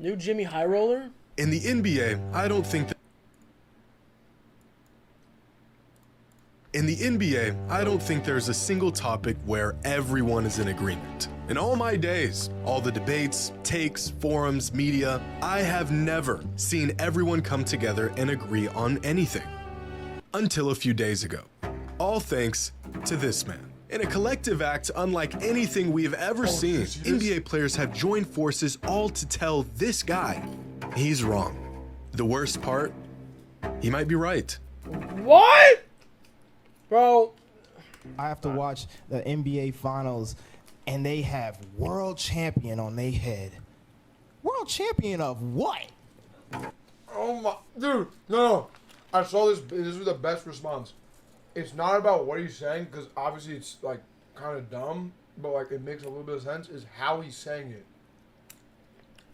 New JxmyHighroller? In the NBA, I don't think that. In the NBA, I don't think there's a single topic where everyone is in agreement. In all my days, all the debates, takes, forums, media, I have never seen everyone come together and agree on anything. Until a few days ago. All thanks to this man. In a collective act unlike anything we have ever seen, NBA players have joined forces all to tell this guy he's wrong. The worst part, he might be right. What? Bro. I have to watch the NBA Finals, and they have world champion on their head. World champion of what? Oh my, dude, no. I saw this. This was the best response. It's not about what he's saying, because obviously it's like kind of dumb, but like it makes a little bit of sense. Is how he's saying it.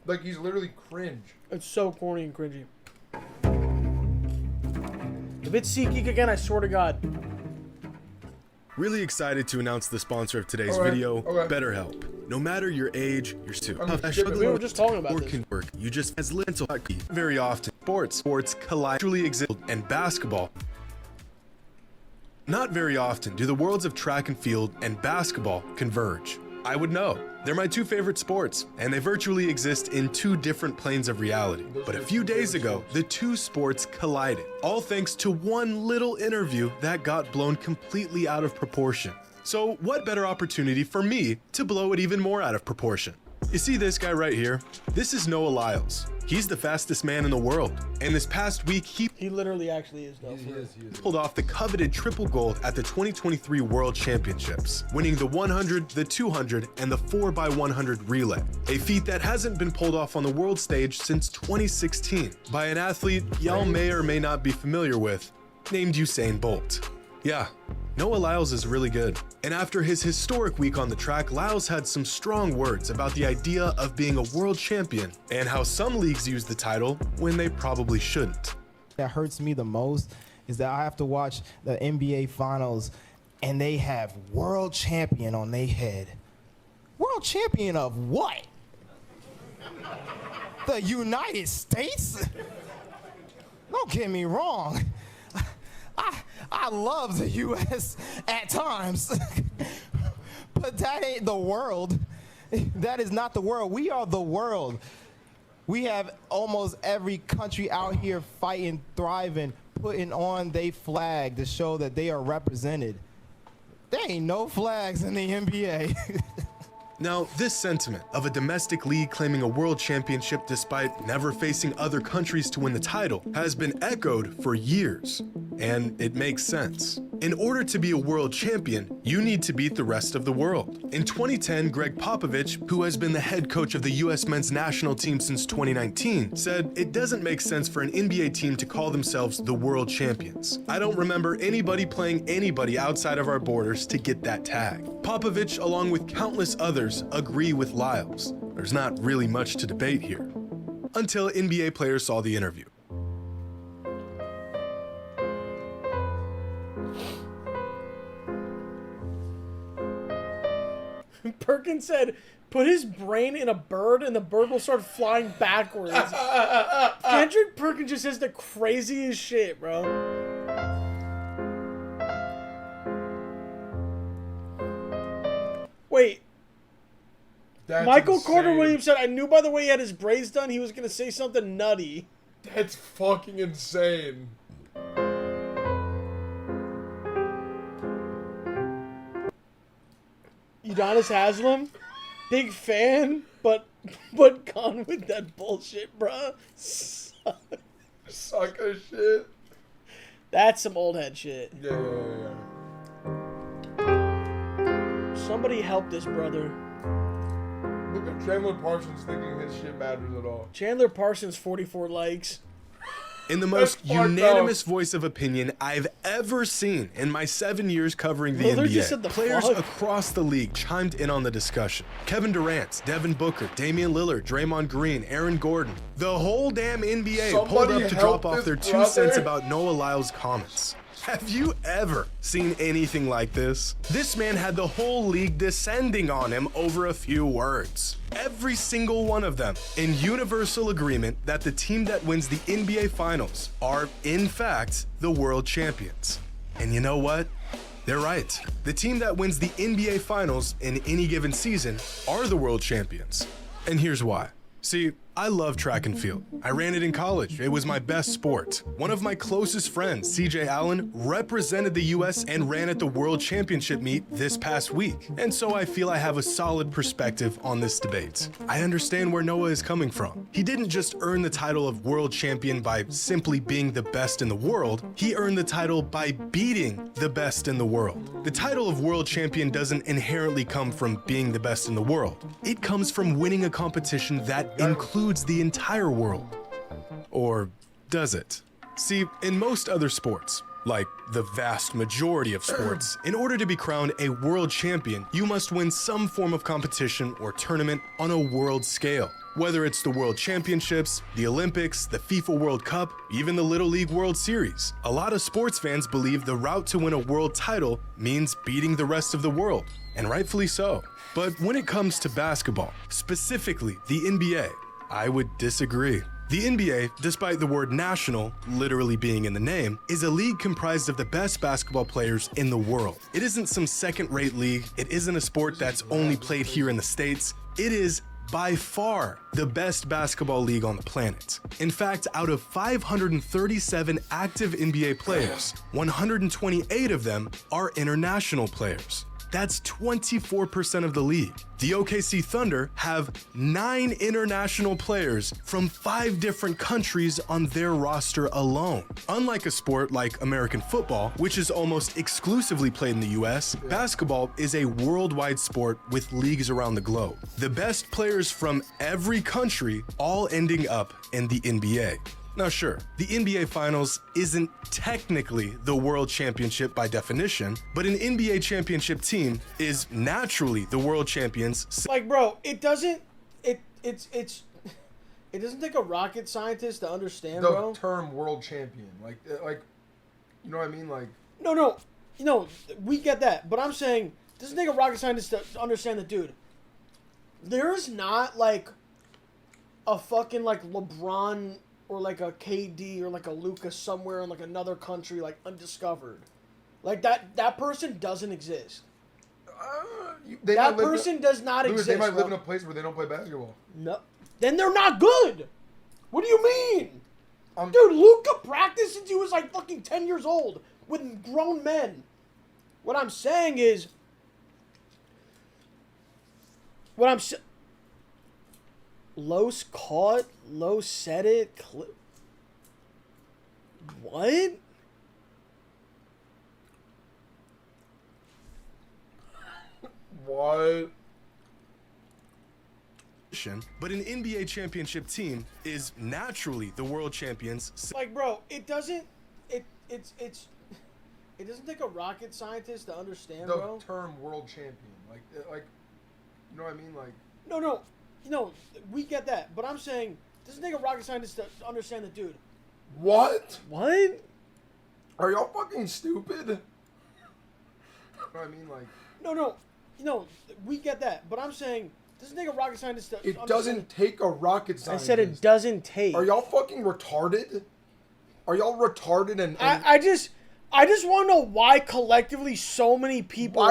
Like he's literally cringe. It's so corny and cringy. If it's SeatGeek again, I swear to God. Really excited to announce the sponsor of today's video, BetterHelp. No matter your age, your We were just talking about this. Work, you just as mental very often. Sports collide truly exist, and basketball. Not very often do the worlds of track and field and basketball converge. I would know. They're my two favorite sports, and they virtually exist in two different planes of reality. But a few days ago, the two sports collided, all thanks to one little interview that got blown completely out of proportion. So what better opportunity for me to blow it even more out of proportion? You see this guy right here? This is Noah Lyles. He's the fastest man in the world. And this past week, he literally actually is, though. He is. pulled off the coveted triple gold at the 2023 World Championships, winning the 100, the 200, and the 4x100 relay, a feat that hasn't been pulled off on the world stage since 2016 by an athlete y'all may or may not be familiar with, named Usain Bolt. Yeah, Noah Lyles is really good. And after his historic week on the track, Lyles had some strong words about the idea of being a world champion and how some leagues use the title when they probably shouldn't. That hurts me the most is that I have to watch the NBA Finals, and they have world champion on their head. World champion of what? The United States? Don't get me wrong. I love the U.S. at times, but that ain't the world. That is not the world. We are the world. We have almost every country out here fighting, thriving, putting on their flag to show that they are represented. There ain't no flags in the NBA. Now, this sentiment of a domestic league claiming a world championship despite never facing other countries to win the title has been echoed for years, and it makes sense. In order to be a world champion, you need to beat the rest of the world. In 2010, 𝗟𝗍𝗯, who has been the head coach of the US men's national team since 2019, said it doesn't make sense for an NBA team to call themselves the world champions. I don't remember anybody playing anybody outside of our borders to get that tag. Popovich, along with countless others, agree with Lyles. There's not really much to debate here. Until NBA players saw the interview. Perkins said, put his brain in a bird and the bird will start flying backwards. Kendrick Perkins just says the craziest shit, bro. Wait. That's Michael insane. Carter Williams said, I knew by the way he had his braids done, he was going to say something nutty. That's fucking insane. Udonis Haslem, big fan, but gone with that bullshit, bruh. Sucker shit. That's some old head shit. Yeah. Somebody help this brother. Look at Chandler Parsons thinking his shit matters at all. Chandler Parsons, 44 likes. In the most unanimous voice of opinion I've ever seen in my 7 years covering the Lillard NBA, just said the players fuck. across the league chimed in on the discussion. Kevin Durant, Devin Booker, Damian Lillard, Draymond Green, Aaron Gordon. The whole damn NBA pulled Somebody up to help drop off this their 2 brother. cents about Noah Lyles' comments. Have you ever seen anything like this? This man had the whole league descending on him over a few words. Every single one of them in universal agreement that the team that wins the NBA Finals are, in fact, the world champions. And you know what? They're right. The team that wins the NBA Finals in any given season are the world champions. And here's why. See, I love track and field. I ran it in college. It was my best sport. One of my closest friends, CJ Allen, represented the US and ran at the World Championship meet this past week. And so I feel I have a solid perspective on this debate. I understand where Noah is coming from. He didn't just earn the title of world champion by simply being the best in the world. He earned the title by beating the best in the world. The title of world champion doesn't inherently come from being the best in the world. It comes from winning a competition that includes the entire world. Or does it? See, in most other sports, like the vast majority of sports, in order to be crowned a world champion, you must win some form of competition or tournament on a world scale. Whether it's the World Championships, the Olympics, the FIFA World Cup, even the Little League World Series. A lot of sports fans believe the route to win a world title means beating the rest of the world, and rightfully so. But when it comes to basketball, specifically the NBA, I would disagree. The NBA, despite the word national literally being in the name, is a league comprised of the best basketball players in the world. It isn't some second-rate league. It isn't a sport that's only played here in the States. It is by far the best basketball league on the planet. In fact, out of 537 active NBA players, 128 of them are international players. That's 24% of the league. The OKC Thunder have 9 international players from 5 different countries on their roster alone. Unlike a sport like American football, which is almost exclusively played in the US, basketball is a worldwide sport with leagues around the globe. The best players from every country all ending up in the NBA. Now sure, the NBA Finals isn't technically the World Championship by definition, but an NBA championship team is naturally the world champions. Like, bro, it doesn't take a rocket scientist to understand, bro. The term world champion, like, you know what I mean? Like, no, we get that, but I'm saying it doesn't take a rocket scientist to understand that, dude. There's not like a fucking like LeBron or like a KD or like a Luka somewhere in like another country, like undiscovered. Like that person doesn't exist. That person does not exist. They might live in a place where they don't play basketball. No. Then they're not good. What do you mean? Dude, Luka practiced since he was like fucking 10 years old with grown men. What I'm saying is... LosPollosTV. What? What? But an NBA championship team is naturally the world champions. Like, bro, it doesn't take a rocket scientist to understand, bro. The term world champion, like, you know what I mean? Like, no, we get that, but I'm saying it doesn't take a rocket scientist to understand the dude. What? What? Are y'all fucking stupid? You know what I mean? Like, no, we get that, but I'm saying it doesn't take a rocket scientist to it doesn't take a rocket scientist. I said it doesn't take. Are y'all fucking retarded? Are y'all retarded and I just want to know why collectively so many people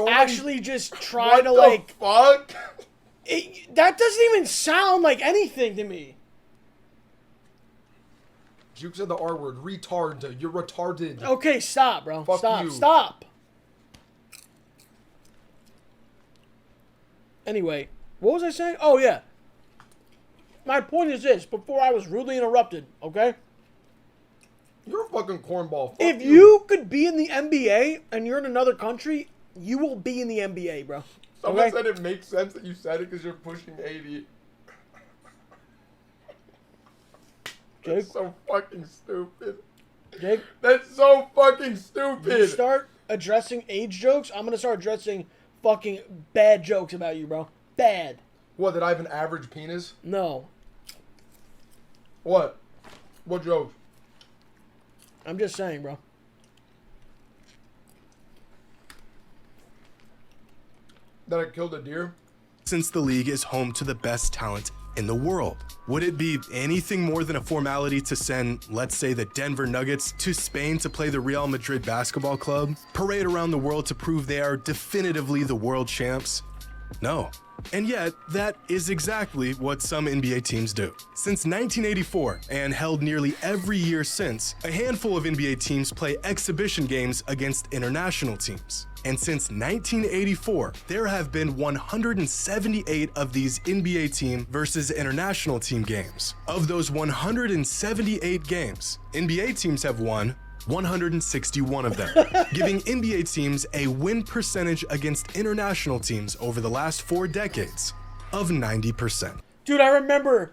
actually just try to like... What the fuck? That doesn't even sound like anything to me. Juke said the R word. Retard. You're retarded. Okay, stop, bro. Fuck stop. you. Stop. Anyway, what was I saying? Oh, yeah. My point is this, before I was rudely interrupted, okay? You're a fucking cornball. Fuck If you could be in the NBA and you're in another country, you will be in the NBA, bro. Someone said it makes sense that you said it because you're pushing 80. Jake? That's so fucking stupid. Jake? That's so fucking stupid. You start addressing age jokes, I'm going to start addressing fucking bad jokes about you, bro. Bad. What, that I have an average penis? No. What? What joke? I'm just saying, bro. That I killed a deer? Since the league is home to the best talent in the world. Would it be anything more than a formality to send, let's say, the Denver Nuggets to Spain to play the Real Madrid basketball club, parade around the world to prove they are definitively the world champs? No. And yet, that is exactly what some NBA teams do. Since 1984, and held nearly every year since, a handful of NBA teams play exhibition games against international teams. And since 1984, there have been 178 of these NBA team versus international team games. Of those 178 games, NBA teams have won 161 of them, giving NBA teams a win percentage against international teams over the last 4 decades of 90%. Dude, I remember.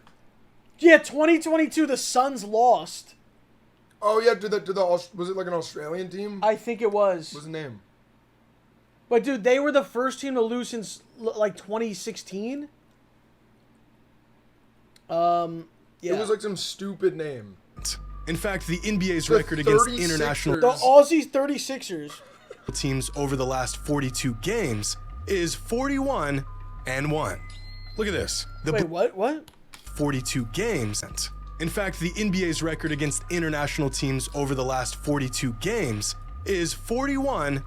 Yeah, 2022, the Suns lost. Oh yeah, was it like an Australian team? I think it was. What's the name? But dude, they were the first team to lose since like 2016. Yeah. It was like some stupid name. In fact, the NBA's record against international The Aussies 36ers teams over the last 42 games is 41-1. Look at this. Wait, what? 42 games. In fact, the NBA's record against international teams over the last 42 games is 41-1.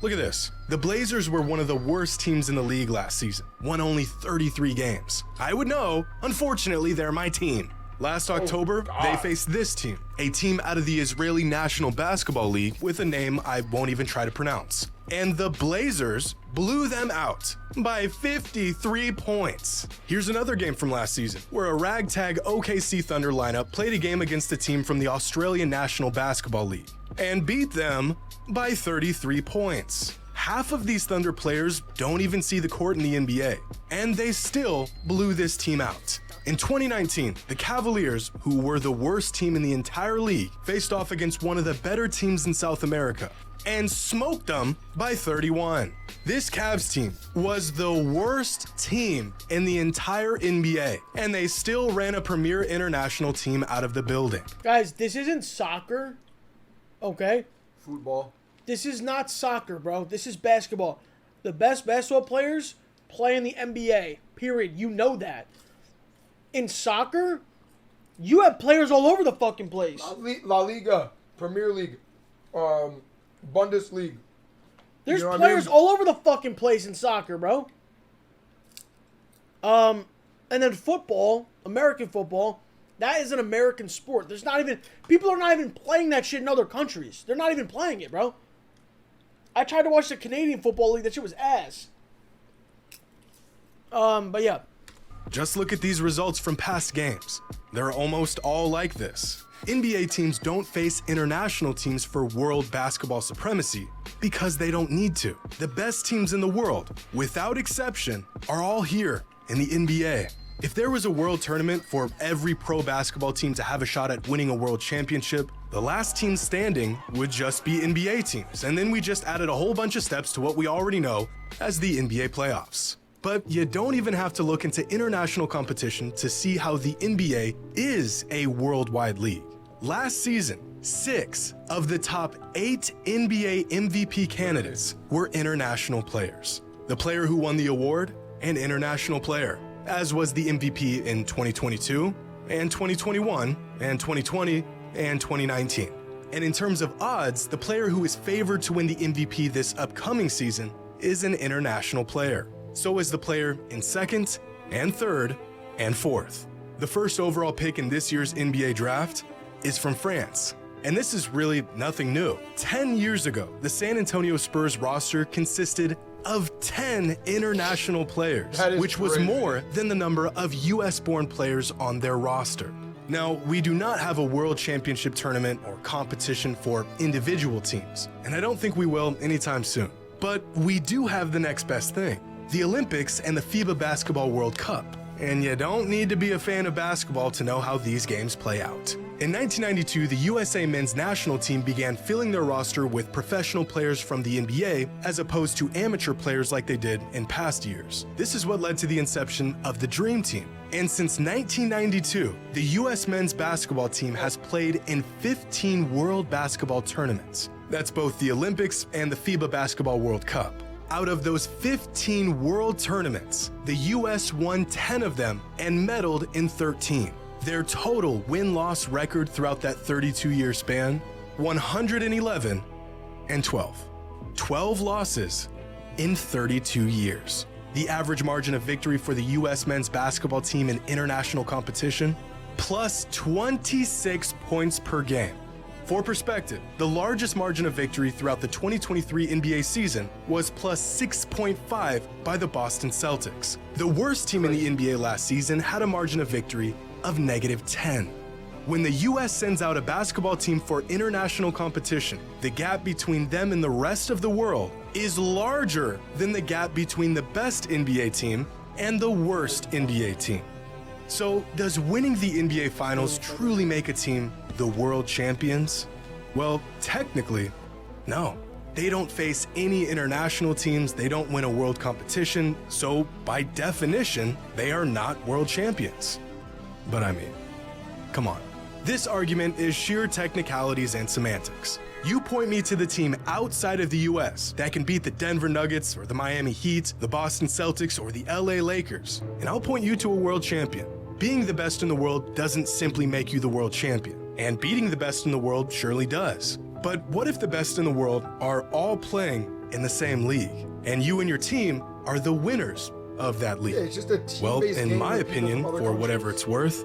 Look at this. The Blazers were one of the worst teams in the league last season, won only 33 games. I would know. Unfortunately, they're my team. Last October, they faced this team, a team out of the Israeli National Basketball League with a name I won't even try to pronounce. And the Blazers blew them out by 53 points. Here's another game from last season, where a ragtag OKC Thunder lineup played a game against a team from the Australian National Basketball League and beat them by 33 points. Half of these Thunder players don't even see the court in the NBA, and they still blew this team out. In 2019, the Cavaliers, who were the worst team in the entire league, faced off against one of the better teams in South America and smoked them by 31. This Cavs team was the worst team in the entire NBA, and they still ran a premier international team out of the building. Guys, this isn't soccer, okay? Football. This is not soccer, bro. This is basketball. The best basketball players play in the NBA, period. You know that. In soccer, you have players all over the fucking place. La Liga, Premier League, Bundesliga. There's you know players all over the fucking place in soccer, bro. And then football, American football, that is an American sport. There's not even, people are not even playing that shit in other countries. They're not even playing it, bro. I tried to watch the Canadian Football League. That shit was ass. But yeah. Just look at these results from past games. They're almost all like this. NBA teams don't face international teams for world basketball supremacy because they don't need to. The best teams in the world, without exception, are all here in the NBA. If there was a world tournament for every pro basketball team to have a shot at winning a world championship, the last team standing would just be NBA teams, and then we just added a whole bunch of steps to what we already know as the NBA playoffs. But you don't even have to look into international competition to see how the NBA is a worldwide league. Last season, 6 of the top 8 NBA MVP candidates were international players. The player who won the award, an international player, as was the MVP in 2022, and 2021, and 2020, and 2019. And in terms of odds, the player who is favored to win the MVP this upcoming season is an international player. So is the player in 2nd, and 3rd, and 4th. The first overall pick in this year's NBA draft is from France. And this is really nothing new. 10 years ago, the San Antonio Spurs roster consisted of 10 international players, which was more than the number of US-born players on their roster. Now, we do not have a world championship tournament or competition for individual teams, and I don't think we will anytime soon. But we do have the next best thing. The Olympics and the FIBA Basketball World Cup. And you don't need to be a fan of basketball to know how these games play out. In 1992, the USA men's national team began filling their roster with professional players from the NBA as opposed to amateur players like they did in past years. This is what led to the inception of the Dream Team. And since 1992, the US men's basketball team has played in 15 world basketball tournaments. That's both the Olympics and the FIBA Basketball World Cup. Out of those 15 world tournaments, the US won 10 of them and medaled in 13. Their total win-loss record throughout that 32-year span, 111 and 12. 12 losses in 32 years. The average margin of victory for the US men's basketball team in international competition, plus 26 points per game. For perspective, the largest margin of victory throughout the 2023 NBA season was plus 6.5 by the Boston Celtics. The worst team in the NBA last season had a margin of victory of -10. When the US sends out a basketball team for international competition, the gap between them and the rest of the world is larger than the gap between the best NBA team and the worst NBA team. So, does winning the NBA Finals truly make a team the world champions? Well, technically, no. They don't face any international teams, they don't win a world competition, so by definition, they are not world champions. But I mean, come on. This argument is sheer technicalities and semantics. You point me to the team outside of the US that can beat the Denver Nuggets or the Miami Heat, the Boston Celtics, or the LA Lakers, and I'll point you to a world champion. Being the best in the world doesn't simply make you the world champion, and beating the best in the world surely does. But what if the best in the world are all playing in the same league, and you and your team are the winners of that league? Yeah, it's just a team-based Well, in game my with people opinion, from other for whatever countries. it's worth,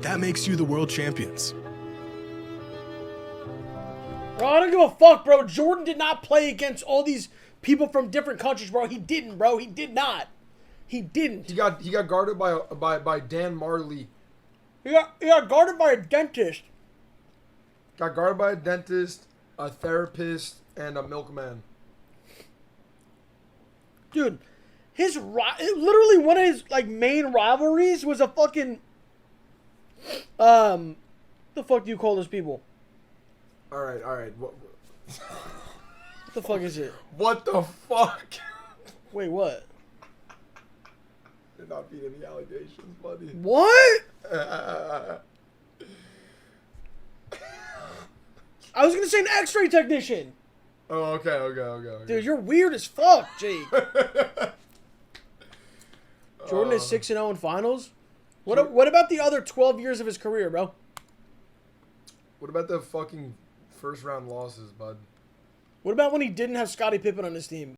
that makes you the world champions. Bro, I don't give a fuck, bro. Jordan did not play against all these people from different countries, bro. He didn't, bro. He did not. He didn't. He got guarded by Dan Marley. He got guarded by a dentist. Got guarded by a dentist, a therapist, and a milkman. Dude, literally one of his like main rivalries was a fucking the fuck do you call those people? All right. What the fuck is it? What the fuck? Wait, what? Did not beat any allegations, buddy. What? I was gonna say an X-ray technician. Oh, okay. Dude, you're weird as fuck, Jake. Jordan is 6-0 in finals. What about the other 12 years of his career, bro? What about the fucking first round losses, bud? What about when he didn't have Scottie Pippen on his team?